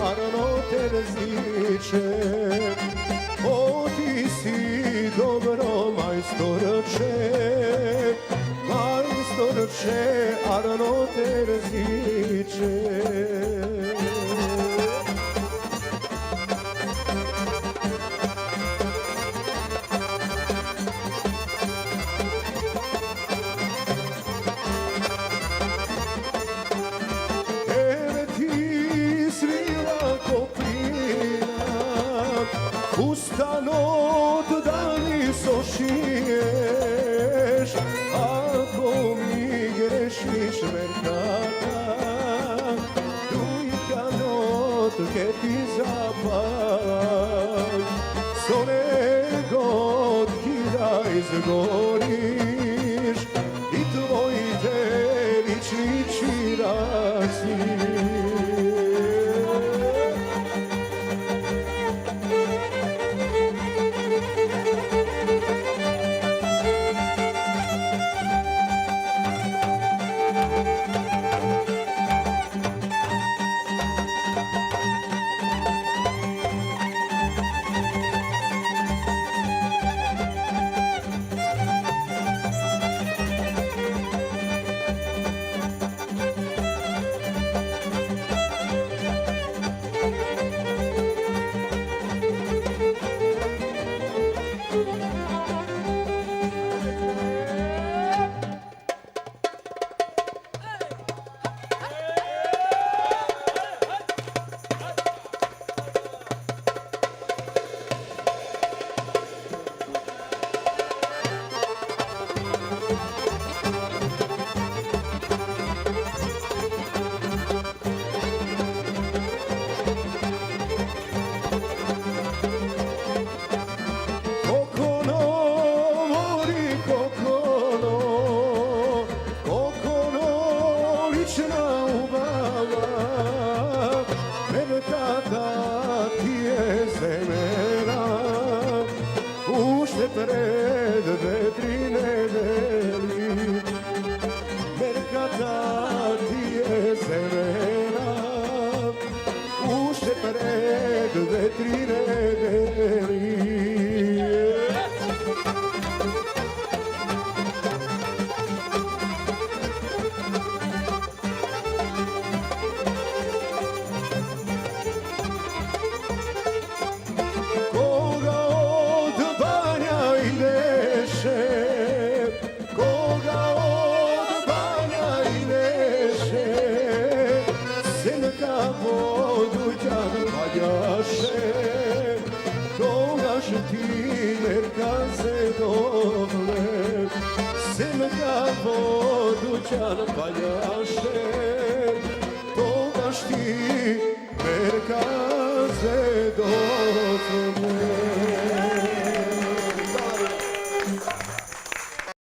Arno Terziće, o ti si dobro majstorče, Arno Terziće. Ustan od dani sošiješ, ako mi grešiš merkata, dujka notke ti zapal, sone god kida izgoriš, i tvoji te lični čiraci. Pred vetrine veli, merkata ti je zemena, ušte pred vetrine veli. Ti merkaze doble, Semka vodućan paljaše, togaš ti merkaze doble.